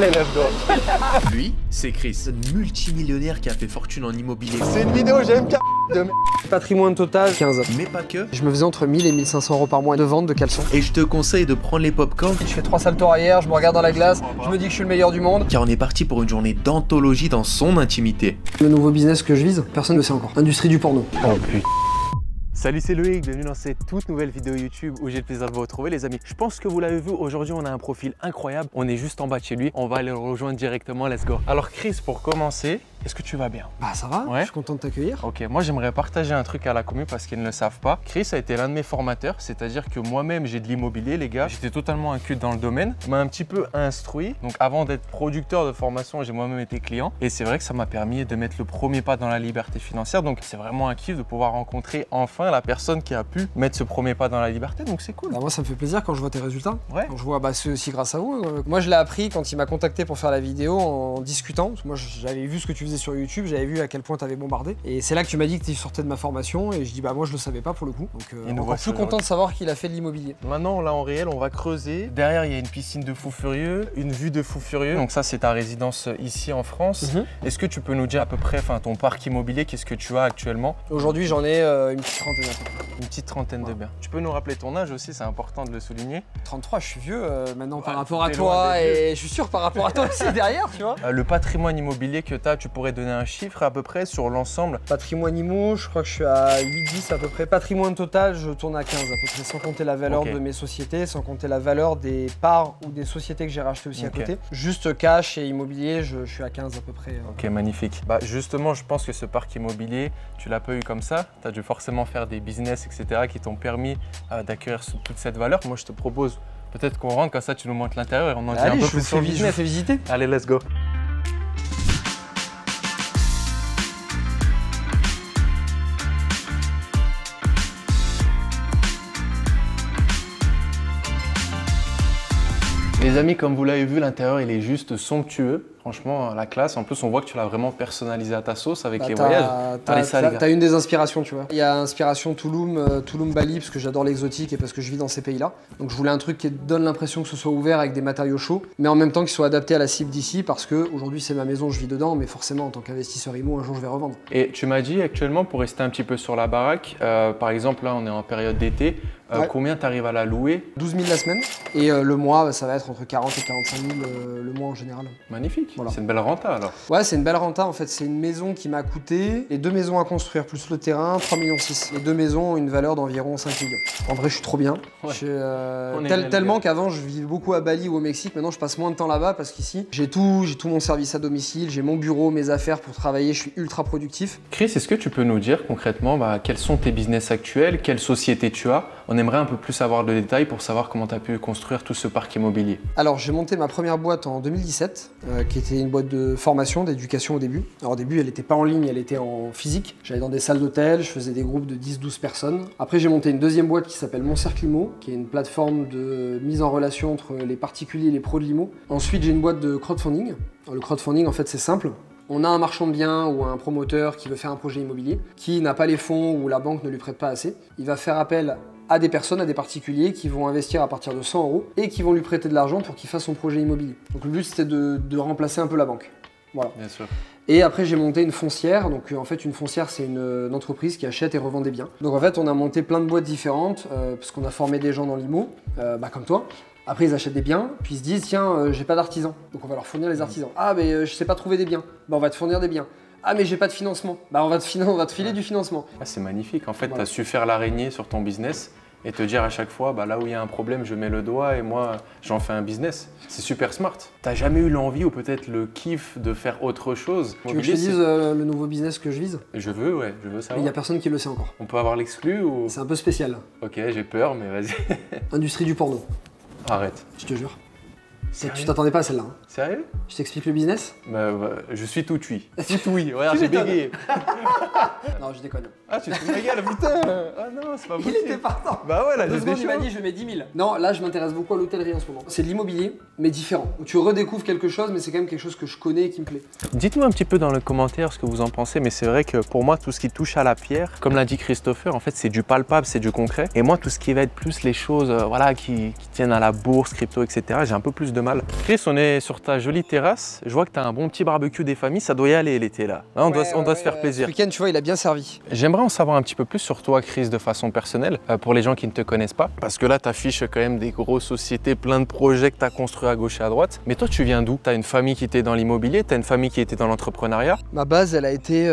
Allez, let's go. Lui, c'est Chris, un multimillionnaire qui a fait fortune en immobilier. C'est une vidéo, j'aime de patrimoine total 15. Mais pas que. Je me faisais entre 1000 et 1500 euros par mois de vente de caleçons. Et je te conseille de prendre les pop-corn. Je fais 3 saltos arrière, je me regarde dans la glace, je me dis que je suis le meilleur du monde. Car on est parti pour une journée d'anthologie dans son intimité. Le nouveau business que je vise, personne ne le sait encore. Industrie du porno. Oh putain. Salut, c'est Loïc, bienvenue dans cette toute nouvelle vidéo YouTube où j'ai le plaisir de vous retrouver les amis. Je pense que vous l'avez vu, aujourd'hui on a un profil incroyable, on est juste en bas de chez lui, on va aller le rejoindre directement, let's go. Alors Chris, pour commencer, est-ce que tu vas bien? Bah ça va, ouais. Je suis content de t'accueillir. Ok, moi j'aimerais partager un truc à la commune parce qu'ils ne le savent pas. Chris a été l'un de mes formateurs, c'est-à-dire que moi-même j'ai de l'immobilier les gars, j'étais totalement inculte dans le domaine, m'a un petit peu instruit. Donc avant d'être producteur de formation, j'ai moi-même été client et c'est vrai que ça m'a permis de mettre le premier pas dans la liberté financière. Donc c'est vraiment un kiff de pouvoir rencontrer enfin la personne qui a pu mettre ce premier pas dans la liberté, donc c'est cool. Bah moi ça me fait plaisir quand je vois tes résultats. Ouais. Quand je vois, bah c'est aussi grâce à vous. Moi je l'ai appris quand il m'a contacté pour faire la vidéo en discutant. Parce que moi j'avais vu ce que tu faisais sur YouTube, j'avais vu à quel point tu avais bombardé. Et c'est là que tu m'as dit que tu sortais de ma formation et je dis bah moi je le savais pas pour le coup. Donc encore plus content de savoir qu'il a fait de l'immobilier. Maintenant là en réel on va creuser. Derrière il y a une piscine de fou furieux, une vue de fou furieux. Donc ça c'est ta résidence ici en France. Est-ce que tu peux nous dire à peu près ton parc immobilier, qu'est-ce que tu as actuellement? Aujourd'hui j'en ai une petite trentaine à peu près. Une petite trentaine de biens. Tu peux nous rappeler ton âge aussi, c'est important de le souligner. 33, je suis vieux maintenant par rapport à toi et je suis sûr par rapport à toi aussi derrière, tu vois. Le patrimoine immobilier que tu as, tu pourrais donner un chiffre à peu près sur l'ensemble? Patrimoine immo, je crois que je suis à 8-10 à peu près. Patrimoine total, je tourne à 15 à peu près, sans compter la valeur de mes sociétés, sans compter la valeur des parts ou des sociétés que j'ai rachetées aussi à côté. Juste cash et immobilier, je suis à 15 à peu près. Ok, magnifique. Bah justement, je pense que ce parc immobilier, tu l'as pas eu comme ça. Tu as dû forcément faire des business, etc. qui t'ont permis d'acquérir toute cette valeur. Moi, je te propose peut-être qu'on rentre, comme ça tu nous montres l'intérieur et on en dit un peu plus sur le business. Je vous fais visiter. Allez, let's go. Les amis, comme vous l'avez vu, l'intérieur il est juste somptueux. Franchement, la classe. En plus, on voit que tu l'as vraiment personnalisé à ta sauce avec les voyages. T'as une des inspirations, tu vois. Il y a inspiration Tulum, Bali, parce que j'adore l'exotique et parce que je vis dans ces pays-là. Donc je voulais un truc qui donne l'impression que ce soit ouvert avec des matériaux chauds, mais en même temps qu'il soit adapté à la cible d'ici, parce que aujourd'hui c'est ma maison, je vis dedans, mais forcément en tant qu'investisseur immo, un jour je vais revendre. Et tu m'as dit actuellement, pour rester un petit peu sur la baraque, par exemple là on est en période d'été, combien tu arrives à la louer? 12 000 la semaine, et le mois ça va être entre 40 et 45 000 le mois en général. Magnifique. Voilà. C'est une belle renta alors. Ouais, c'est une belle renta en fait. C'est une maison qui m'a coûté, les 2 maisons à construire plus le terrain, 3,6 millions. Les 2 maisons ont une valeur d'environ 5 millions. En vrai, je suis trop bien. Ouais. Tellement qu'avant, je vivais beaucoup à Bali ou au Mexique. Maintenant, je passe moins de temps là-bas parce qu'ici, j'ai tout mon service à domicile, j'ai mon bureau, mes affaires pour travailler. Je suis ultra productif. Chris, est-ce que tu peux nous dire concrètement quels sont tes business actuels, quelle société tu as? On aimerait un peu plus avoir de détails pour savoir comment tu as pu construire tout ce parc immobilier. Alors, j'ai monté ma première boîte en 2017, qui était une boîte de formation, d'éducation au début. Alors au début, elle n'était pas en ligne, elle était en physique. J'allais dans des salles d'hôtel, je faisais des groupes de 10-12 personnes. Après, j'ai monté une deuxième boîte qui s'appelle Mon Cercle Immo, qui est une plateforme de mise en relation entre les particuliers et les pros de l'immo. Ensuite, j'ai une boîte de crowdfunding. Alors, le crowdfunding, en fait, c'est simple. On a un marchand de biens ou un promoteur qui veut faire un projet immobilier, qui n'a pas les fonds ou la banque ne lui prête pas assez. Il va faire appel à des personnes, à des particuliers qui vont investir à partir de 100 € et qui vont lui prêter de l'argent pour qu'il fasse son projet immobilier. Donc le but c'était de remplacer un peu la banque. Voilà. Bien sûr. Et après j'ai monté une foncière. Donc en fait une foncière c'est une entreprise qui achète et revend des biens. Donc en fait on a monté plein de boîtes différentes parce qu'on a formé des gens dans l'IMO, comme toi. Après ils achètent des biens, puis ils se disent tiens j'ai pas d'artisans, donc on va leur fournir les artisans. Ah mais je sais pas trouver des biens, on va te fournir des biens. Ah mais j'ai pas de financement, on va te filer du financement. Ah, c'est magnifique, en fait tu as su faire l'araignée sur ton business et te dire à chaque fois là où il y a un problème je mets le doigt et moi j'en fais un business. C'est super smart. T'as jamais eu l'envie ou peut-être le kiff de faire autre chose? Tu veux que je te dise le nouveau business que je vise? Je veux savoir. Mais il y a personne qui le sait encore. On peut avoir l'exclu ou? C'est un peu spécial. Ok, j'ai peur mais vas-y. Industrie du porno. Arrête. Je te jure. Tu t'attendais pas à celle-là. Hein. Sérieux? Je t'explique le business? Je suis tout oui. Tout oui, regarde, j'ai bégayé. Non, je déconne. Ah, tu te régales, putain. Ah non, c'est pas possible. Il était partant. Bah ouais, là, j'ai il m'a dit je mets 10 000. Non, là, je m'intéresse beaucoup à l'hôtellerie en ce moment. C'est de l'immobilier, mais différent. Où tu redécouvres quelque chose, mais c'est quand même quelque chose que je connais et qui me plaît. Dites-nous un petit peu dans le commentaire ce que vous en pensez, mais c'est vrai que pour moi, tout ce qui touche à la pierre, comme l'a dit Christopher, en fait, c'est du palpable, c'est du concret. Et moi, tout ce qui va être plus les choses qui tiennent à la bourse, crypto, etc., j'ai un peu plus de mal. Chris, on est sur ta jolie terrasse. Je vois que tu as un bon petit barbecue des familles. Ça doit y aller l'été là. Là, on doit se faire plaisir. Ce week-end, tu vois, il a bien servi. J'aimerais en savoir un petit peu plus sur toi, Chris, de façon personnelle, pour les gens qui ne te connaissent pas. Parce que là, tu affiches quand même des grosses sociétés, plein de projets que tu as construits à gauche et à droite. Mais toi, tu viens d'où? Tu as une famille qui était dans l'immobilier, tu as une famille qui était dans l'entrepreneuriat? Ma base, elle a été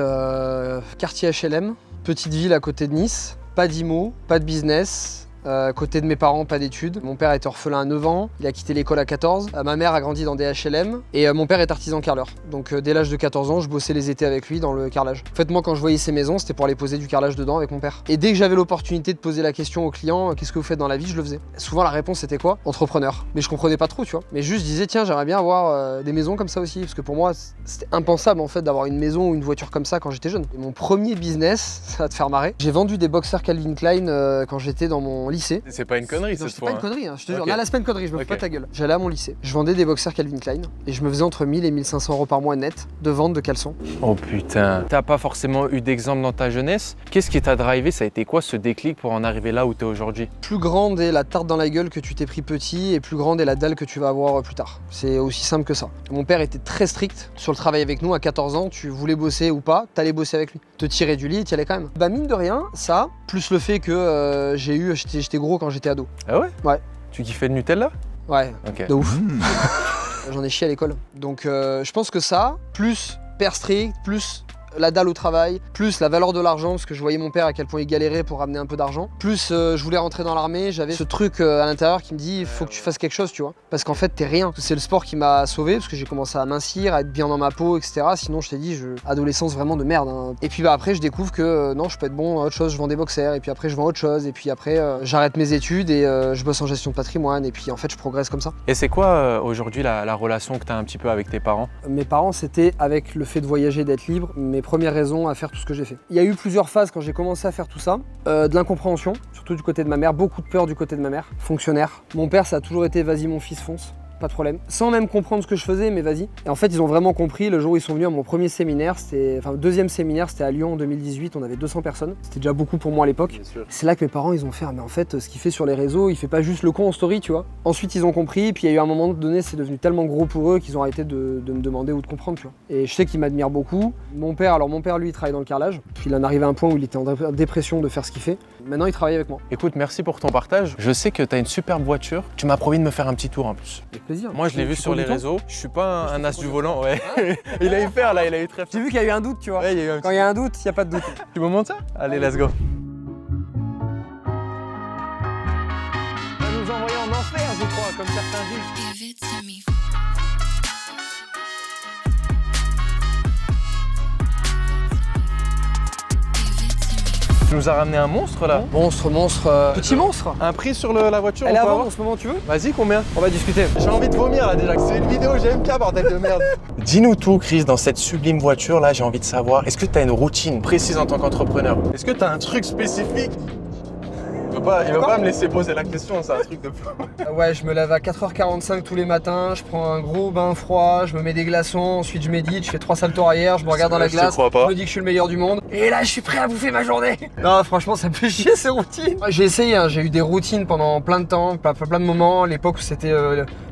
quartier HLM, petite ville à côté de Nice, pas d'IMO, pas de business. Côté de mes parents, pas d'études. Mon père est orphelin à 9 ans, il a quitté l'école à 14. Ma mère a grandi dans des HLM et mon père est artisan carreleur. Donc dès l'âge de 14 ans, je bossais les étés avec lui dans le carrelage. En fait, moi, quand je voyais ces maisons, c'était pour aller poser du carrelage dedans avec mon père. Et dès que j'avais l'opportunité de poser la question aux clients, qu'est-ce que vous faites dans la vie, je le faisais. Souvent, la réponse c'était quoi? Entrepreneur. Mais je comprenais pas trop, tu vois. Mais juste, je disais, tiens, j'aimerais bien avoir des maisons comme ça aussi. Parce que pour moi, c'était impensable en fait d'avoir une maison ou une voiture comme ça quand j'étais jeune. Et mon premier business, ça va te faire marrer. J'ai vendu des boxers Calvin Klein quand j'étais dans mon lycée. C'est pas une connerie, c'est pas une connerie, hein, je te jure. Okay. Là, la semaine connerie, je me fous pas ta gueule. J'allais à mon lycée, je vendais des boxers Calvin Klein et je me faisais entre 1000 et 1500 euros par mois net de vente de caleçons. Oh putain, t'as pas forcément eu d'exemple dans ta jeunesse. Qu'est-ce qui t'a drivé? Ça a été quoi ce déclic pour en arriver là où t'es aujourd'hui? Plus grande est la tarte dans la gueule que tu t'es pris petit et plus grande est la dalle que tu vas avoir plus tard. C'est aussi simple que ça. Mon père était très strict sur le travail avec nous. À 14 ans, tu voulais bosser ou pas, t'allais bosser avec lui. Te tirer du lit, t'y allais quand même. Bah mine de rien, ça, plus le fait que j'étais gros quand j'étais ado. Ah ouais? Ouais. Tu kiffais le Nutella? Ouais, okay. De ouf. J'en ai chié à l'école. Donc je pense que ça, plus père strict, plus la dalle au travail, plus la valeur de l'argent, parce que je voyais mon père à quel point il galérait pour ramener un peu d'argent, plus je voulais rentrer dans l'armée, j'avais ce truc à l'intérieur qui me dit il faut que tu fasses quelque chose, tu vois. Parce qu'en fait t'es rien. C'est le sport qui m'a sauvé, parce que j'ai commencé à mincir, à être bien dans ma peau, etc. Sinon je t'ai dit, adolescence vraiment de merde. Hein. Et puis bah après je découvre que non, je peux être bon à autre chose, je vends des boxers, et puis après je vends autre chose, et puis après j'arrête mes études et je bosse en gestion de patrimoine, et puis en fait je progresse comme ça. Et c'est quoi aujourd'hui la relation que t'as un petit peu avec tes parents? Mes parents, c'était avec le fait de voyager, d'être libre, mes premières raisons à faire tout ce que j'ai fait. Il y a eu plusieurs phases quand j'ai commencé à faire tout ça. De l'incompréhension, surtout du côté de ma mère, beaucoup de peur du côté de ma mère. Fonctionnaire. Mon père, ça a toujours été vas-y mon fils, fonce. Pas de problème. Sans même comprendre ce que je faisais, mais vas-y. Et en fait, ils ont vraiment compris le jour où ils sont venus à mon premier séminaire, deuxième séminaire, c'était à Lyon en 2018, on avait 200 personnes. C'était déjà beaucoup pour moi à l'époque. C'est là que mes parents, ils ont fait, ah, mais en fait, ce qu'il fait sur les réseaux, il fait pas juste le con en story, tu vois. Ensuite, ils ont compris, puis il y a eu un moment donné, c'est devenu tellement gros pour eux qu'ils ont arrêté de me demander ou de comprendre, tu vois. Et je sais qu'ils m'admirent beaucoup. Mon père, lui, il travaille dans le carrelage. Puis il en arrive à un point où il était en dépression de faire ce qu'il fait. Maintenant, il travaille avec moi. Écoute, merci pour ton partage. Je sais que tu as une superbe voiture. Tu m'as promis de me faire un petit tour en plus. Avec plaisir. Moi, je l'ai vu sur les réseaux. Je suis pas un as du volant, ouais. Il a eu peur là, il a eu très peur. J'ai vu qu'il y a eu un doute, tu vois. Ouais, quand il y a un doute, il n'y a pas de doute. Tu me montres ça? Allez, let's go. On va nous envoyer en enfer, je crois, comme certains disent. Tu nous as ramené un monstre là? Monstre, petit monstre. Un prix sur la voiture? Elle est à vendre en ce moment, tu veux? Vas-y, combien? On va discuter. J'ai envie de vomir là déjà, c'est une vidéo GMK, bordel de merde. Dis-nous tout, Chris, dans cette sublime voiture là, j'ai envie de savoir, est-ce que tu as une routine précise en tant qu'entrepreneur? Est-ce que tu as un truc spécifique? Il veut pas me laisser poser la question, c'est un truc de fou. Ouais, je me lève à 4h45 tous les matins, je prends un gros bain froid, je me mets des glaçons, ensuite je médite, je fais 3 saltos arrière, je me regarde dans la glace, je me dis que je suis le meilleur du monde. Et là, je suis prêt à bouffer ma journée. Non, franchement, ça me fait chier ces routines. J'ai essayé, hein, j'ai eu des routines pendant plein de temps, plein de moments. À l'époque où c'était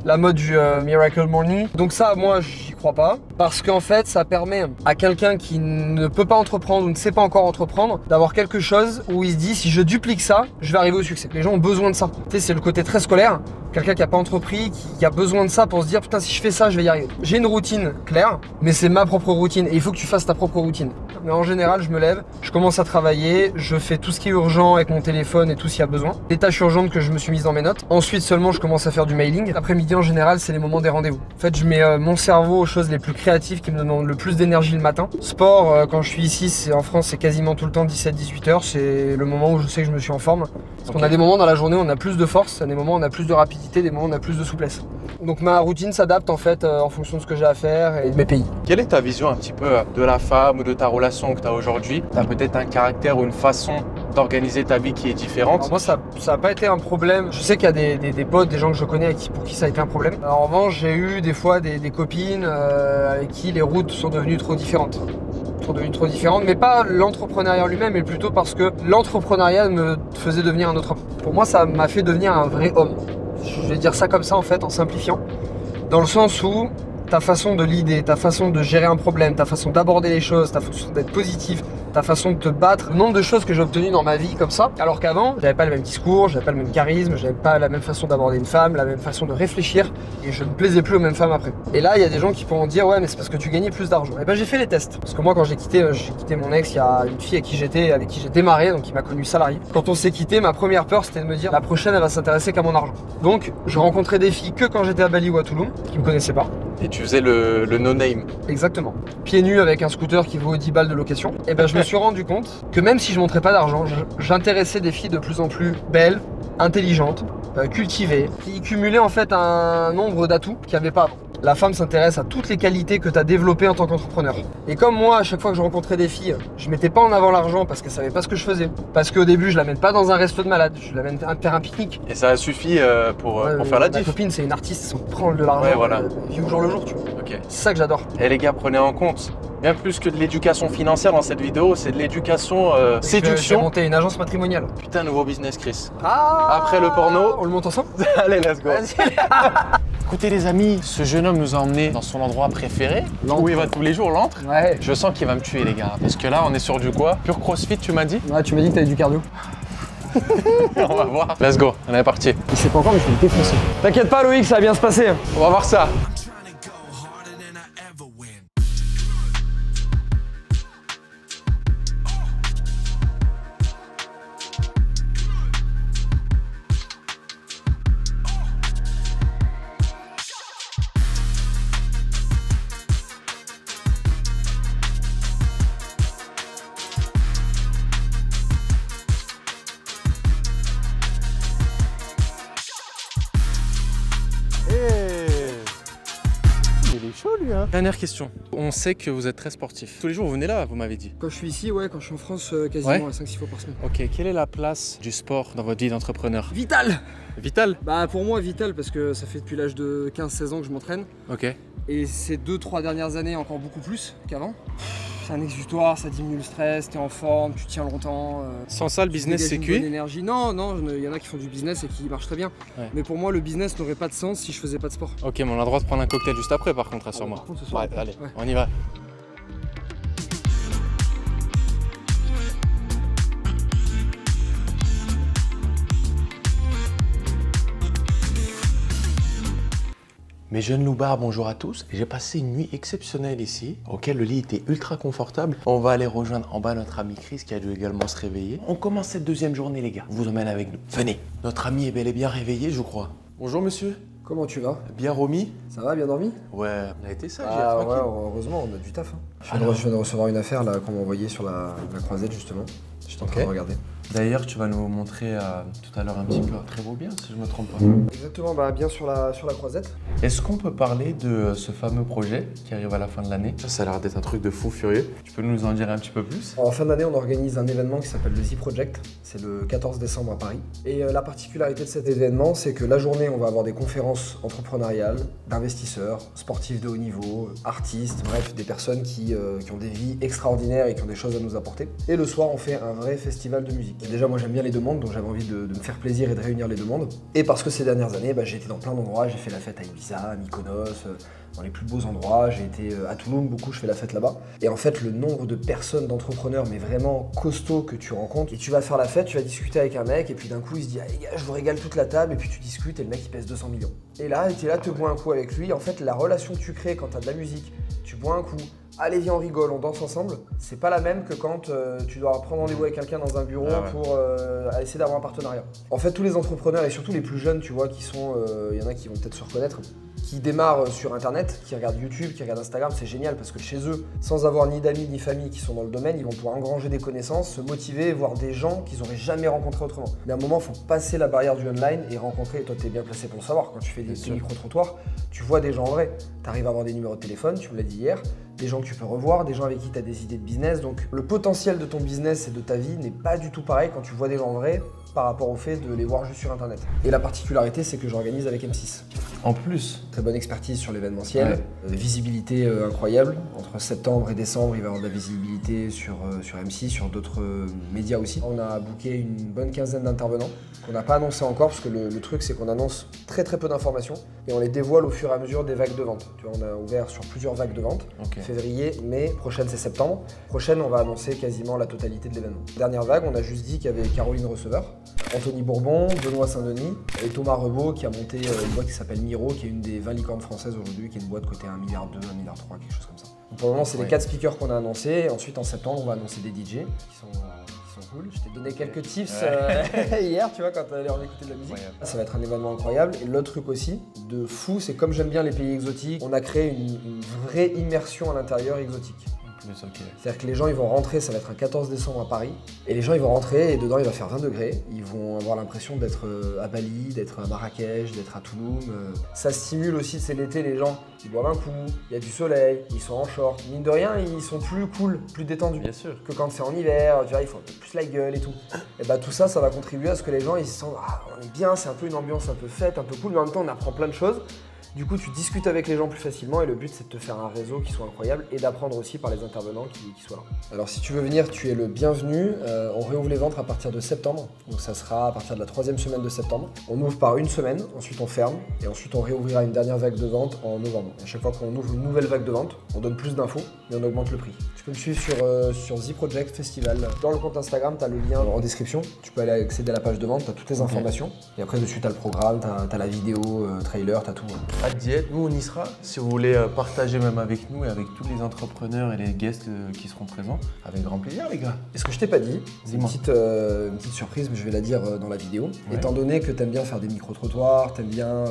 la mode du Miracle Morning. Donc ça, moi, j'y crois pas. Parce qu'en fait, ça permet à quelqu'un qui ne peut pas entreprendre ou ne sait pas encore entreprendre d'avoir quelque chose où il se dit, si je duplique ça, je vais arriver au succès. Les gens ont besoin de ça. Tu sais, c'est le côté très scolaire. Quelqu'un qui n'a pas entrepris, qui a besoin de ça pour se dire, putain, si je fais ça, je vais y arriver. J'ai une routine claire, mais c'est ma propre routine. Et il faut que tu fasses ta propre routine. Mais en général, je me lève, je commence à travailler, je fais tout ce qui est urgent avec mon téléphone et tout s'il y a besoin. Les tâches urgentes que je me suis mise dans mes notes. Ensuite seulement, je commence à faire du mailing. L'après-midi, en général, c'est les moments des rendez-vous. En fait, je mets mon cerveau aux choses les plus créatives qui me donnent le plus d'énergie le matin. Sport, quand je suis ici, en France, c'est quasiment tout le temps 17-18 heures. C'est le moment où je sais que je me suis en forme. Parce qu'on a des moments dans la journée où on a plus de force, des moments où on a plus de rapidité, des moments où on a plus de souplesse. Donc ma routine s'adapte en fait en fonction de ce que j'ai à faire et de mes pays. Quelle est ta vision un petit peu de la femme ou de ta relation que tu as aujourd'hui? Tu as peut-être un caractère ou une façon d'organiser ta vie qui est différente? Alors moi ça n'a pas été un problème. Je sais qu'il y a des potes, des gens que je connais pour qui ça a été un problème. En revanche, j'ai eu des fois des copines avec qui les routes sont devenues trop différentes. Mais pas l'entrepreneuriat lui-même, mais plutôt parce que l'entrepreneuriat me faisait devenir un autre homme. Pour moi, ça m'a fait devenir un vrai homme. Je vais dire ça comme ça en fait, en simplifiant. Dans le sens où ta façon de leader, ta façon de gérer un problème, ta façon d'aborder les choses, ta façon d'être positif, ta façon de te battre, le nombre de choses que j'ai obtenues dans ma vie comme ça, alors qu'avant, j'avais pas le même discours, j'avais pas le même charisme, j'avais pas la même façon d'aborder une femme, la même façon de réfléchir, et je ne plaisais plus aux mêmes femmes après. Et là, il y a des gens qui pourront dire, ouais, mais c'est parce que tu gagnais plus d'argent. Et ben j'ai fait les tests. Parce que moi, quand j'ai quitté mon ex, il y a une fille avec qui j'ai démarré, donc qui m'a connu salarié. Quand on s'est quitté, ma première peur, c'était de me dire, la prochaine, elle va s'intéresser qu'à mon argent. Donc, je rencontrais des filles que quand j'étais à Bali ou à Toulouse, qui me connaissaient pas. Et tu faisais le no-name. Exactement. Pieds nus avec un scooter qui vaut 10 balles de location. Et ben je me suis rendu compte que même si je montrais pas d'argent, j'intéressais des filles de plus en plus belles, intelligentes, cultivées, qui cumulaient en fait un nombre d'atouts qu'il n'y avait pas avant. La femme s'intéresse à toutes les qualités que tu as développées en tant qu'entrepreneur. Et comme moi, à chaque fois que je rencontrais des filles, je mettais pas en avant l'argent parce qu'elles savaient pas ce que je faisais. Parce qu'au début, je l'amène pas dans un resto de malade, je l'amène faire un pique-nique. Et ça a suffi pour faire la diff. Ma copine, c'est une artiste, sans prendre de l'argent, Ouais, voilà. Vit au jour le jour, tu vois. Ok. C'est ça que j'adore. Et les gars, prenez en compte, bien plus que de l'éducation financière dans cette vidéo, c'est de l'éducation J'ai séduction. monté une agence matrimoniale. Putain, nouveau business, Chris. Ah, Après le porno, on le monte ensemble. allez, let's go. Vas-y. Écoutez les amis, ce jeune homme nous a emmenés dans son endroit préféré, L'antre. où il va tous les jours, l'antre. Ouais. Je sens qu'il va me tuer les gars, parce que là on est sur du quoi? Pur crossfit tu m'as dit? Ouais, tu m'as dit que t'avais du cardio. On va voir. Let's go, on est parti. Il sait pas encore, mais je vais le défoncer. T'inquiète pas, Loïc, ça va bien se passer. On va voir ça. Il est chaud lui hein. Dernière question. On sait que vous êtes très sportif. Tous les jours vous venez là, vous m'avez dit. Quand je suis ici, ouais, quand je suis en France, quasiment Ouais. 5-6 fois par semaine. Ok, quelle est la place du sport dans votre vie d'entrepreneur? Vital. Vital? Bah pour moi, vital, parce que ça fait depuis l'âge de 15-16 ans que je m'entraîne. Ok. Et ces 2-3 dernières années, encore beaucoup plus qu'avant. C'est un exutoire, ça diminue le stress, t'es en forme, tu tiens longtemps. Sans ça, le business c'est cuit? Énergie. Non, non, il y en a qui font du business et qui marchent très bien. Ouais. Mais pour moi, le business n'aurait pas de sens si je faisais pas de sport. Ok, mais on a le droit de prendre un cocktail juste après par contre, rassure-moi. Par contre, ce soir, Ouais, allez, ouais. on y va. Mes jeunes loupards, bonjour à tous. J'ai passé une nuit exceptionnelle ici, auquel le lit était ultra confortable. On va aller rejoindre en bas notre ami Chris qui a dû également se réveiller. On commence cette deuxième journée les gars, je vous emmène avec nous. Venez, notre ami est bel et bien réveillé je crois. Bonjour monsieur. Comment tu vas? Bien remis? Ça va, bien dormi? Ouais, on a été sage, Ah ouais, tranquille. heureusement, on a du taf. Hein. Alors. Je viens de recevoir une affaire là qu'on m'a envoyée sur la croisette justement. J'étais en train de regarder. D'ailleurs, tu vas nous montrer tout à l'heure un petit peu très beau bien, si je me trompe pas. Exactement, bah bien sur la croisette. Est-ce qu'on peut parler de ce fameux projet qui arrive à la fin de l'année? Ça a l'air d'être un truc de fou furieux. Tu peux nous en dire un petit peu plus? En fin d'année, on organise un événement qui s'appelle le The Project. C'est le 14 décembre à Paris. Et la particularité de cet événement, c'est que la journée, on va avoir des conférences entrepreneuriales, d'investisseurs, sportifs de haut niveau, artistes, bref, des personnes qui ont des vies extraordinaires et qui ont des choses à nous apporter. Et le soir, on fait un vrai festival de musique. Et déjà, moi, j'aime bien les deux mondes, donc j'avais envie de me faire plaisir et de réunir les deux mondes. Et parce que ces dernières années, j'ai été dans plein d'endroits. J'ai fait la fête à Ibiza, à Mykonos, dans les plus beaux endroits. J'ai été à Toulouse, beaucoup, je fais la fête là-bas. Et en fait, le nombre de personnes, d'entrepreneurs, mais vraiment costauds que tu rencontres. Et tu vas faire la fête, tu vas discuter avec un mec, et puis d'un coup, il se dit « Ah les gars, je vous régale toute la table », et puis tu discutes, et le mec, il pèse 200 millions. Et là, tu es là, te bois un coup avec lui. En fait, la relation que tu crées quand tu as de la musique, tu bois un coup, allez viens on rigole, on danse ensemble, c'est pas la même que quand tu dois prendre rendez-vous avec quelqu'un dans un bureau pour essayer d'avoir un partenariat. En fait, tous les entrepreneurs et surtout les plus jeunes, tu vois, qui sont, y en a qui vont peut-être se reconnaître, qui démarrent sur internet, qui regardent YouTube, qui regardent Instagram, c'est génial parce que chez eux, sans avoir ni d'amis ni famille qui sont dans le domaine, ils vont pouvoir engranger des connaissances, se motiver, voir des gens qu'ils n'auraient jamais rencontrés autrement. Mais à un moment, il faut passer la barrière du online et rencontrer, et toi tu es bien placé pour le savoir, quand tu fais des micro-trottoirs, tu vois des gens en vrai. Tu arrives à avoir des numéros de téléphone, tu me l'as dit hier, des gens que tu peux revoir, des gens avec qui tu as des idées de business. Donc le potentiel de ton business et de ta vie n'est pas du tout pareil quand tu vois des gens en vrai par rapport au fait de les voir juste sur internet. Et la particularité, c'est que j'organise avec M6. En plus. Très bonne expertise sur l'événementiel, visibilité incroyable. Entre septembre et décembre, il va y avoir de la visibilité sur M6, sur d'autres médias aussi. On a booké une bonne quinzaine d'intervenants qu'on n'a pas annoncé encore parce que le truc c'est qu'on annonce très peu d'informations et on les dévoile au fur et à mesure des vagues de vente. Tu vois, on a ouvert sur plusieurs vagues de vente. Février, mai, prochaine c'est septembre. Prochaine, on va annoncer quasiment la totalité de l'événement. Dernière vague, on a juste dit qu'il y avait Caroline Receveur, Anthony Bourbon, Benoît Saint-Denis et Thomas Rebaud qui a monté une boîte qui s'appelle Miro, qui est une des 20 licornes françaises aujourd'hui, qui est une boîte cotée à 1,2 milliard, 1,3 milliard, quelque chose comme ça. Donc pour le moment, c'est les 4 speakers qu'on a annoncés. Ensuite, en septembre, on va annoncer des DJ qui sont cool. Je t'ai donné quelques tips hier, tu vois, quand tu allais en écouter de la musique. Ça va être un événement incroyable. Et l'autre truc aussi, de fou, c'est comme j'aime bien les pays exotiques, on a créé une vraie immersion à l'intérieur exotique. C'est-à-dire que les gens ils vont rentrer, ça va être un 14 décembre à Paris, et les gens ils vont rentrer et dedans il va faire 20 degrés, ils vont avoir l'impression d'être à Bali, d'être à Marrakech, d'être à Touloum. Ça stimule aussi, c'est l'été, les gens ils boivent un coup, il y a du soleil, ils sont en short, mine de rien ils sont plus cool, plus détendus que quand c'est en hiver, tu vois, ils font un peu plus la gueule et tout. Et bah tout ça, ça va contribuer à ce que les gens ils se sentent on est bien, c'est un peu une ambiance un peu fête, un peu cool, mais en même temps on apprend plein de choses. Du coup, tu discutes avec les gens plus facilement et le but, c'est de te faire un réseau qui soit incroyable et d'apprendre aussi par les intervenants qui soient là. Alors, si tu veux venir, tu es le bienvenu. On réouvre les ventes à partir de septembre. Donc, ça sera à partir de la 3e semaine de septembre. On ouvre par une semaine, ensuite on ferme et ensuite on réouvrira une dernière vague de vente en novembre. À chaque fois qu'on ouvre une nouvelle vague de vente, on donne plus d'infos et on augmente le prix. Tu peux me suivre sur The Project Festival. Dans le compte Instagram, tu as le lien en description. Tu peux aller accéder à la page de vente, tu as toutes les informations. Et après, dessus, tu as le programme, tu as la vidéo, trailer, tu as tout. À Diète, nous on y sera. Si vous voulez partager même avec nous et avec tous les entrepreneurs et les guests qui seront présents, avec grand plaisir les gars. Et ce que je t'ai pas dit, c'est une petite surprise, mais je vais la dire dans la vidéo. Étant donné que tu aimes bien faire des micro-trottoirs, tu aimes bien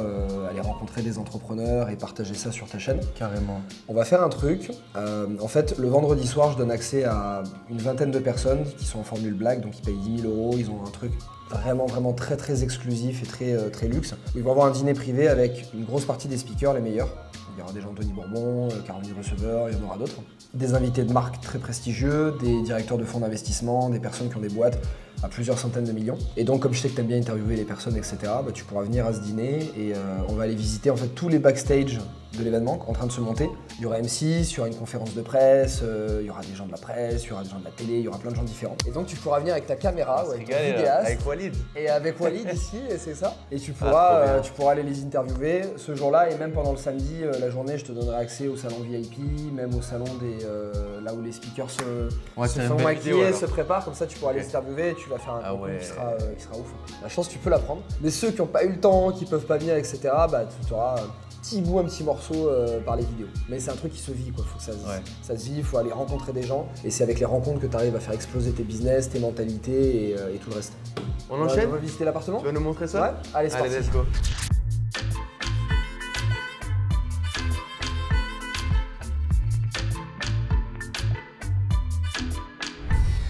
aller rencontrer des entrepreneurs et partager ça sur ta chaîne. Carrément. On va faire un truc. En fait, le vendredi soir, je donne accès à une vingtaine de personnes qui sont en formule black, donc ils payent 10 000 €, ils ont un truc vraiment très exclusif et très luxe. Ils vont avoir un dîner privé avec une grosse partie des speakers, les meilleurs. Il y aura des gens Anthony Bourbon, Caroline Receveur, il y en aura d'autres. Des invités de marques très prestigieux, des directeurs de fonds d'investissement, des personnes qui ont des boîtes à plusieurs centaines de millions. Et donc, comme je sais que tu aimes bien interviewer les personnes, etc., bah, tu pourras venir à ce dîner et on va aller visiter en fait tous les backstage de l'événement en train de se monter. Il y aura M6, il y aura une conférence de presse, il y aura des gens de la presse, il y aura des gens de la télé, il y aura plein de gens différents. Et donc tu pourras venir avec ta caméra, ou avec ton vidéaste, avec Walid. Et avec Walid ici, et c'est ça. Et tu pourras aller les interviewer ce jour-là et même pendant le samedi, la journée, je te donnerai accès au salon VIP, même au salon là où les speakers se font maquiller, se préparent, comme ça tu pourras les interviewer et tu vas faire un contenu qui sera ouf. La chance, tu peux la prendre. Mais ceux qui n'ont pas eu le temps, qui peuvent pas venir, etc., bah tu auras un petit morceau par les vidéos. Mais c'est un truc qui se vit, quoi. Faut que ça se vit, il faut aller rencontrer des gens. Et c'est avec les rencontres que tu arrives à faire exploser tes business, tes mentalités et tout le reste. On enchaîne? On va visiter l'appartement? Tu vas nous montrer ça? Ouais. Allez, c'est parti. Let's go.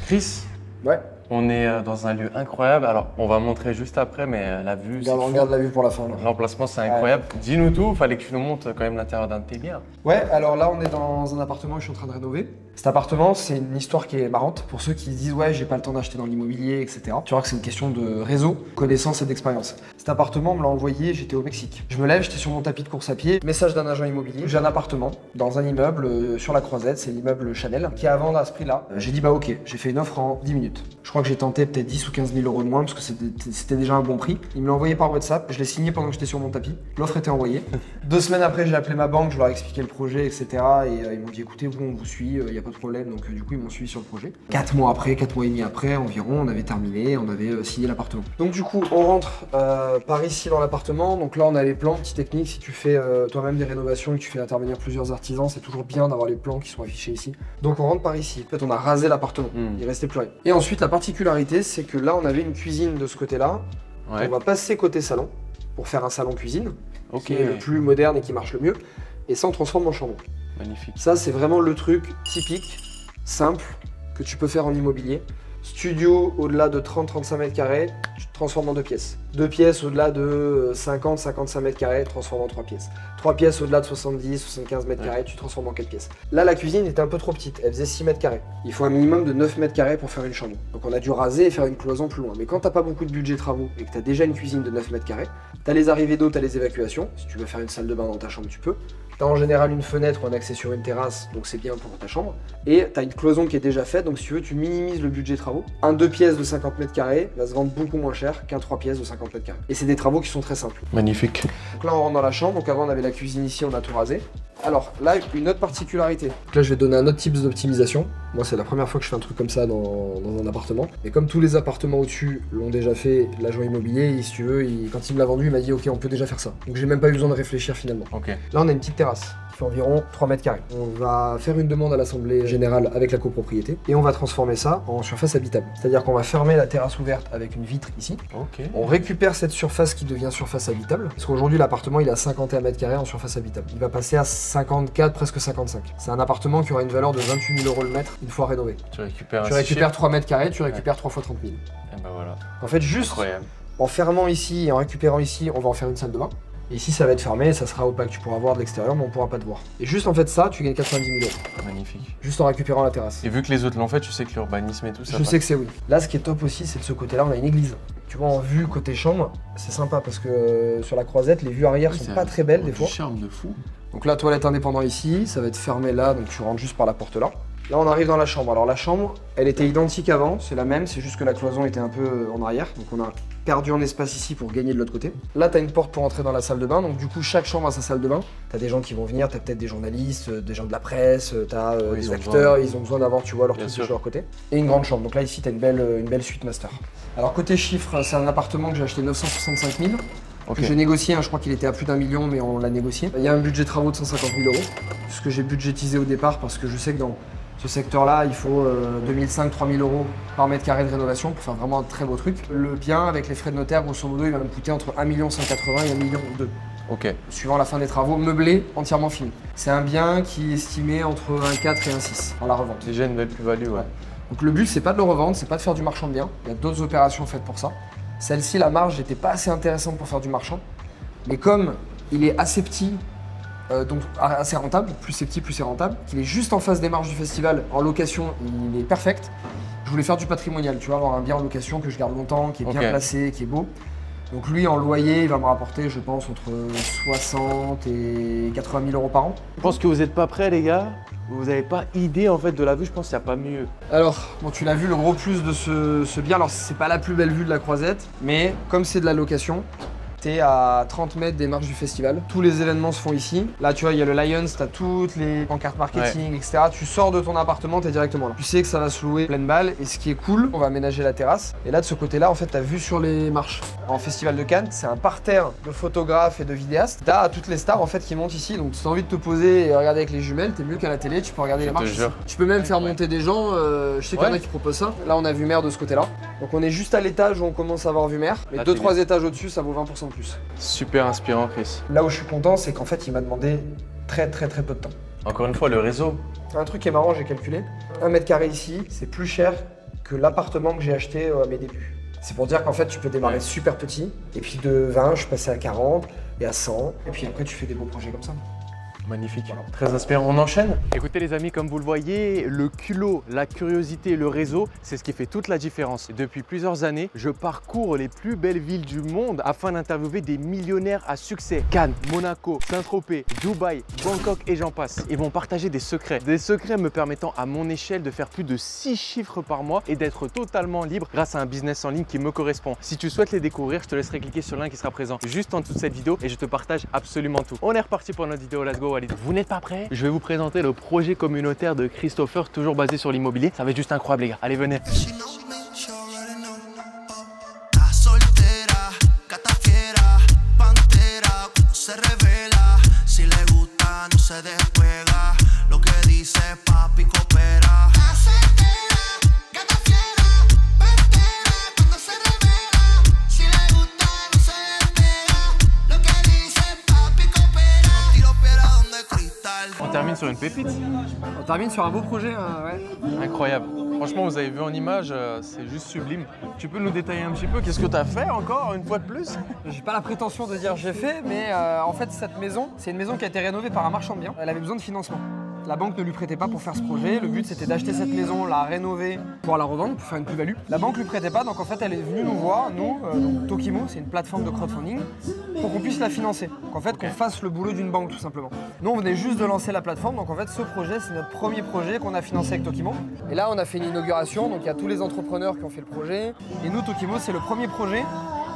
Chris? Ouais. On est dans un lieu incroyable. Alors, on va montrer juste après, mais la vue, c'est regarde la vue pour la fin. L'emplacement, c'est incroyable. Dis-nous tout, fallait que tu nous montres quand même l'intérieur d'un de tes biens. Ouais, alors là, on est dans un appartement que je suis en train de rénover. Cet appartement, c'est une histoire qui est marrante pour ceux qui se disent « ouais, j'ai pas le temps d'acheter dans l'immobilier, etc. » Tu vois que c'est une question de réseau, connaissance et d'expérience. Cet appartement, on me l'a envoyé, j'étais au Mexique. Je me lève, j'étais sur mon tapis de course à pied, message d'un agent immobilier. J'ai un appartement dans un immeuble sur la Croisette, c'est l'immeuble Chanel, qui est à vendre à ce prix-là. J'ai dit bah ok, j'ai fait une offre en 10 minutes. Je crois que j'ai tenté peut-être 10 ou 15 000 € de moins parce que c'était déjà un bon prix. Il me l'a envoyé par WhatsApp, je l'ai signé pendant que j'étais sur mon tapis. L'offre était envoyée. 2 semaines après, j'ai appelé ma banque, je leur ai expliqué le projet, etc. Et ils m'ont dit écoutez, vous, on vous suit, il n'y a pas de problème. Donc du coup, ils m'ont suivi sur le projet. 4 mois après, 4 mois et demi après environ, on avait terminé, on avait signé l'appartement. Donc du coup, on rentre par ici dans l'appartement. Donc là, on a les plans, petits techniques. Si tu fais toi-même des rénovations et que tu fais intervenir plusieurs artisans, c'est toujours bien d'avoir les plans qui sont affichés ici. Donc on rentre par ici. En fait, on a rasé l'appartement. Il restait plus rien. Et ensuite, la particularité, c'est que là, on avait une cuisine de ce côté-là. Ouais. On va passer côté salon pour faire un salon cuisine, qui est le plus moderne et qui marche le mieux. Et ça, on transforme en chambre. Magnifique. Ça, c'est vraiment le truc typique, simple, que tu peux faire en immobilier. Studio au-delà de 30-35 mètres carrés, tu transforme en 2 pièces. 2 pièces au-delà de 50-55 mètres carrés, transforme en 3 pièces. 3 pièces au-delà de 70-75 mètres carrés, tu transformes en 4 pièces. Là, la cuisine était un peu trop petite, elle faisait 6 mètres carrés. Il faut un minimum de 9 mètres carrés pour faire une chambre. Donc on a dû raser et faire une cloison plus loin. Mais quand t'as pas beaucoup de budget travaux et que t'as déjà une cuisine de 9 mètres carrés, t'as les arrivées d'eau, t'as les évacuations. Si tu veux faire une salle de bain dans ta chambre, tu peux. T'as en général une fenêtre ou un accès sur une terrasse, donc c'est bien pour ta chambre. Et t'as une cloison qui est déjà faite, donc si tu veux, tu minimises le budget travaux. Un 2 pièces de 50 mètres carrés va se vendre beaucoup moins cher qu'un 3 pièces de 50 mètres carrés. Et c'est des travaux qui sont très simples. Magnifique. Donc là, on rentre dans la chambre. Donc avant, on avait la cuisine ici, on a tout rasé. Alors là, une autre particularité. Donc là, je vais te donner un autre type d'optimisation. Moi, c'est la première fois que je fais un truc comme ça dans un appartement. Et comme tous les appartements au-dessus l'ont déjà fait, l'agent immobilier, si tu veux, quand il me l'a vendu, il m'a dit ok, on peut déjà faire ça. Donc j'ai même pas eu besoin de réfléchir finalement. Ok. Là, on a une petite terrasse qui fait environ 3 mètres carrés. On va faire une demande à l'Assemblée Générale avec la copropriété et on va transformer ça en surface habitable. C'est-à-dire qu'on va fermer la terrasse ouverte avec une vitre ici. Ok. On récupère cette surface qui devient surface habitable. Parce qu'aujourd'hui, l'appartement, il est à 51 mètres carrés en surface habitable. Il va passer à 54, presque 55. C'est un appartement qui aura une valeur de 28 000 € le mètre une fois rénové. Tu récupères Tu récupères 3 mètres carrés, tu récupères 3 fois 30 000. Et ben voilà. En fait, juste Incroyable. en fermant ici et en récupérant ici, on va en faire une salle de bain. Et ici, ça va être fermé, ça sera opaque, tu pourras voir de l'extérieur, mais on pourra pas te voir. Et juste en fait ça, tu gagnes 90 000 €. Magnifique. Juste en récupérant la terrasse. Et vu que les autres l'ont fait, tu sais que l'urbanisme et tout ça. Je sais que c'est oui. Là, ce qui est top aussi, c'est de ce côté-là, on a une église. Tu vois, en vue côté chambre, c'est sympa parce que sur la croisette, les vues arrière sont pas très belles des fois. Charme de fou. Donc la toilette indépendante ici, ça va être fermé là, donc tu rentres juste par la porte là. Là, on arrive dans la chambre. Alors la chambre, elle était identique avant, c'est la même, c'est juste que la cloison était un peu en arrière. Donc on a perdu en espace ici pour gagner de l'autre côté. Là, tu as une porte pour entrer dans la salle de bain, donc du coup, chaque chambre a sa salle de bain. Tu as des gens qui vont venir, tu as peut-être des journalistes, des gens de la presse, tu as des acteurs, ils ont besoin d'avoir, tu vois, leur truc de leur côté. Et une grande chambre. Donc là, ici, tu as une belle suite master. Alors côté chiffres, c'est un appartement que j'ai acheté 965 000. Okay. J'ai négocié, je crois qu'il était à plus d'1 million, mais on l'a négocié. Il y a un budget travaux de 150 000 €, ce que j'ai budgétisé au départ parce que je sais que dans ce secteur-là, il faut 2500-3000 € par mètre carré de rénovation pour faire vraiment un très beau truc. Le bien, avec les frais de notaire, grosso modo, il va me coûter entre 1 180 000 et 1 million 2. Ok. Suivant la fin des travaux, meublé, entièrement fini. C'est un bien qui est estimé entre 1,4 et 1,6 en la revente. Déjà une belle plus-value, ouais. Donc le but, c'est pas de le revendre, c'est pas de faire du marchand de biens. Il y a d'autres opérations faites pour ça. Celle-ci, la marge n'était pas assez intéressante pour faire du marchand. Mais comme il est assez petit, donc assez rentable, plus c'est petit, plus c'est rentable, qu'il est juste en face des marges du festival, en location, il est perfect. Je voulais faire du patrimonial, tu vois, avoir un bien en location que je garde longtemps, qui est bien placé, qui est beau. Donc lui, en loyer, il va me rapporter, je pense, entre 60 et 80 000 € par an. Je pense que vous n'êtes pas prêts, les gars. Vous n'avez pas idée en fait de la vue, je pense qu'il n'y a pas mieux. Alors, bon, tu l'as vu, le gros plus de ce bien, alors c'est pas la plus belle vue de la Croisette, mais comme c'est de la location, t'es à 30 mètres des marches du festival. Tous les événements se font ici. Là, tu vois, il y a le Lions, t'as toutes les pancartes marketing, etc. Tu sors de ton appartement, t'es directement là. Tu sais que ça va se louer pleine balle. Et ce qui est cool, on va aménager la terrasse. Et là, de ce côté-là, en fait, t'as vue sur les marches. En festival de Cannes, c'est un parterre de photographes et de vidéastes. T'as toutes les stars, en fait, qui montent ici. Donc, si t'as envie de te poser et regarder avec les jumelles, t'es mieux qu'à la télé, tu peux regarder les marches. Tu peux même faire monter des gens. Je sais qu'il y en a qui proposent ça. Là, on a vue mer de ce côté-là. Donc, on est juste à l'étage où on commence à avoir vue mer. Mais 2-3 étages au-dessus, ça vaut 20% de plus. Super inspirant, Chris. Là où je suis content, c'est qu'en fait, il m'a demandé très peu de temps. Encore une fois, le réseau. Un truc qui est marrant, j'ai calculé. 1 mètre carré ici, c'est plus cher que l'appartement que j'ai acheté à mes débuts. C'est pour dire qu'en fait, tu peux démarrer super petit. Et puis de 20, je suis passé à 40 et à 100. Et puis après, tu fais des beaux projets comme ça. Magnifique, très inspirant. On enchaîne? Écoutez les amis, comme vous le voyez, le culot, la curiosité, le réseau, c'est ce qui fait toute la différence. Depuis plusieurs années, je parcours les plus belles villes du monde afin d'interviewer des millionnaires à succès. Cannes, Monaco, Saint-Tropez, Dubaï, Bangkok et j'en passe. Ils vont partager des secrets me permettant à mon échelle de faire plus de 6 chiffres par mois et d'être totalement libre grâce à un business en ligne qui me correspond. Si tu souhaites les découvrir, je te laisserai cliquer sur le lien qui sera présent juste en dessous de cette vidéo et je te partage absolument tout. On est reparti pour notre vidéo, let's go. Vous n'êtes pas prêts? Je vais vous présenter le projet communautaire de Christopher, toujours basé sur l'immobilier. Ça va être juste incroyable les gars. Allez, venez. On termine sur une pépite. On termine sur un beau projet, ouais. Incroyable. Franchement, vous avez vu en image, c'est juste sublime. Tu peux nous détailler un petit peu qu'est-ce que tu as fait encore, une fois de plus? J'ai pas la prétention de dire j'ai fait, mais en fait cette maison, c'est une maison qui a été rénovée par un marchand de biens. Elle avait besoin de financement. La banque ne lui prêtait pas pour faire ce projet. Le but c'était d'acheter cette maison, la rénover pour la revendre, pour faire une plus-value. La banque lui prêtait pas, donc en fait elle est venue nous voir, nous, donc Tokimo, c'est une plateforme de crowdfunding, pour qu'on puisse la financer. Donc en fait qu'on fasse le boulot d'une banque tout simplement. Nous on venait juste de lancer la plateforme, donc en fait ce projet c'est notre premier projet qu'on a financé avec Tokimo. Et là on a fait une inauguration, donc il y a tous les entrepreneurs qui ont fait le projet. Et nous Tokimo c'est le premier projet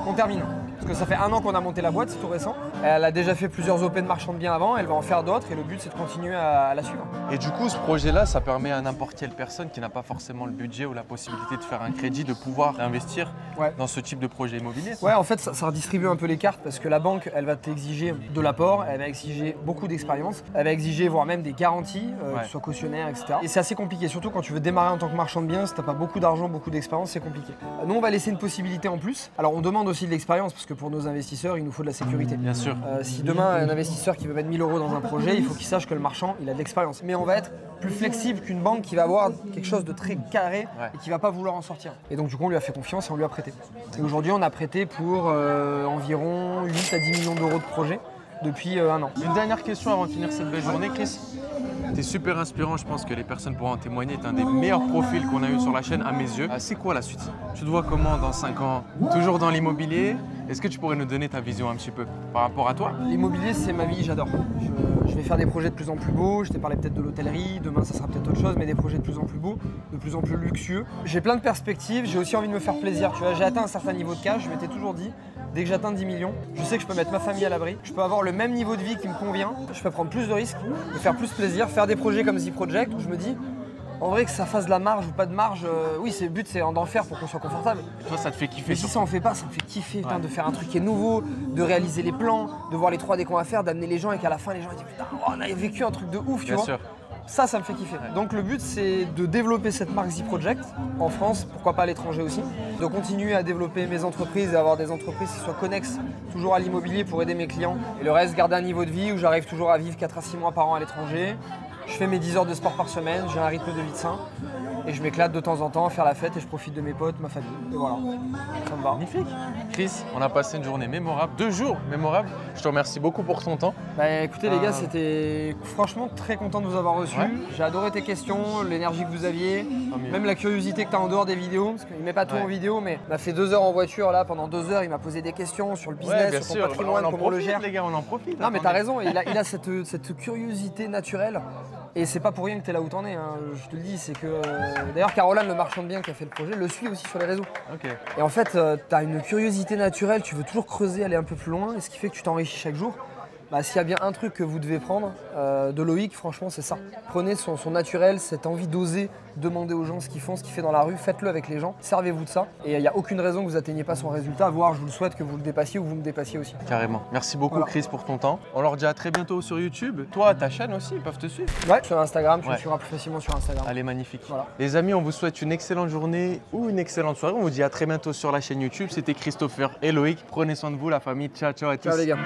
qu'on termine. Parce que ça fait 1 an qu'on a monté la boîte, c'est tout récent. Elle a déjà fait plusieurs open marchands de biens avant, elle va en faire d'autres et le but c'est de continuer à la suivre. Et du coup, ce projet-là, ça permet à n'importe quelle personne qui n'a pas forcément le budget ou la possibilité de faire un crédit de pouvoir investir dans ce type de projet immobilier. Ouais, en fait, ça redistribue un peu les cartes parce que la banque, elle va t'exiger de l'apport, elle va exiger beaucoup d'expérience, elle va exiger voire même des garanties, que ce soit cautionnaire, etc. Et c'est assez compliqué, surtout quand tu veux démarrer en tant que marchand de biens, si t'as pas beaucoup d'argent, beaucoup d'expérience, c'est compliqué. Nous, on va laisser une possibilité en plus. Alors, on demande aussi de l'expérience parce que pour nos investisseurs, il nous faut de la sécurité. Bien sûr. Si demain, un investisseur qui veut mettre 1 000 € dans un projet, il faut qu'il sache que le marchand, il a de l'expérience. Mais on va être plus flexible qu'une banque qui va avoir quelque chose de très carré et qui va pas vouloir en sortir. Et donc, du coup, on lui a fait confiance et on lui a prêté. Et aujourd'hui, on a prêté pour environ 8 à 10 millions d'euros de projet depuis 1 an. Une dernière question avant de finir cette belle journée, Chris. T'es super inspirant, je pense que les personnes pourront en témoigner. T'es un des meilleurs profils qu'on a eu sur la chaîne à mes yeux. C'est quoi la suite? Tu te vois comment dans 5 ans? Toujours dans l'immobilier? Est-ce que tu pourrais nous donner ta vision un petit peu par rapport à toi? L'immobilier, c'est ma vie, j'adore. Je vais faire des projets de plus en plus beaux. Je t'ai parlé peut-être de l'hôtellerie, demain ça sera peut-être autre chose, mais des projets de plus en plus beaux, de plus en plus luxueux. J'ai plein de perspectives, j'ai aussi envie de me faire plaisir. Tu vois, j'ai atteint un certain niveau de cash, je m'étais toujours dit, dès que j'atteins 10 millions, je sais que je peux mettre ma famille à l'abri, je peux avoir le même niveau de vie qui me convient, je peux prendre plus de risques, me faire plus plaisir, faire des projets comme The Project où je me dis, en vrai que ça fasse de la marge ou pas de marge, oui c'est le but c'est d'en faire pour qu'on soit confortable. Et toi ça te fait kiffer? Mais si ça en fait pas, ça me fait kiffer de faire un truc qui est nouveau, de réaliser les plans, de voir les 3D qu'on va faire, d'amener les gens et qu'à la fin les gens ils disent putain on a vécu un truc de ouf, tu vois. Bien sûr. Ça me fait kiffer. Donc le but c'est de développer cette marque The Project en France, pourquoi pas à l'étranger aussi, de continuer à développer mes entreprises et avoir des entreprises qui soient connexes toujours à l'immobilier pour aider mes clients. Et le reste, garder un niveau de vie où j'arrive toujours à vivre 4 à 6 mois par an à l'étranger. Je fais mes 10 heures de sport par semaine, j'ai un rythme de vie de sain. Et je m'éclate de temps en temps à faire la fête et je profite de mes potes, ma famille. Et voilà, ça me va. Magnifique. Chris, on a passé une journée mémorable, 2 jours mémorables. Je te remercie beaucoup pour ton temps. Bah écoutez les gars, c'était franchement très content de vous avoir reçu. Ouais. J'ai adoré tes questions, l'énergie que vous aviez, même la curiosité que tu as en dehors des vidéos. Parce qu'il ne met pas tout en vidéo, mais on a fait 2 heures en voiture là, pendant 2 heures, il m'a posé des questions sur le business, sur son patrimoine, comment on le gère. Les gars, on en profite. Non mais t'as raison, il a cette curiosité naturelle. Et c'est pas pour rien que t'es là où t'en es, hein. Je te le dis, c'est que... D'ailleurs, Caroline, le marchand de biens qui a fait le projet, le suit aussi sur les réseaux. Okay. Et en fait, t'as une curiosité naturelle, tu veux toujours creuser, aller un peu plus loin, et ce qui fait que tu t'enrichis chaque jour. Bah, s'il y a bien un truc que vous devez prendre de Loïc, franchement, c'est ça. Prenez son naturel, cette envie d'oser demander aux gens ce qu'ils font, ce qu'il fait dans la rue, faites-le avec les gens, servez-vous de ça. Et il n'y a aucune raison que vous n'atteigniez pas son résultat, voire je vous le souhaite que vous le dépassiez ou vous me dépassiez aussi. Carrément. Merci beaucoup Chris pour ton temps. On leur dit à très bientôt sur YouTube. Toi, ta chaîne aussi, ils peuvent te suivre? Ouais, sur Instagram, tu me suivras plus facilement sur Instagram. Elle est magnifique. Voilà. Les amis, on vous souhaite une excellente journée ou une excellente soirée. On vous dit à très bientôt sur la chaîne YouTube. C'était Christopher et Loïc. Prenez soin de vous, la famille. Ciao, ciao à tous. Ciao les gars.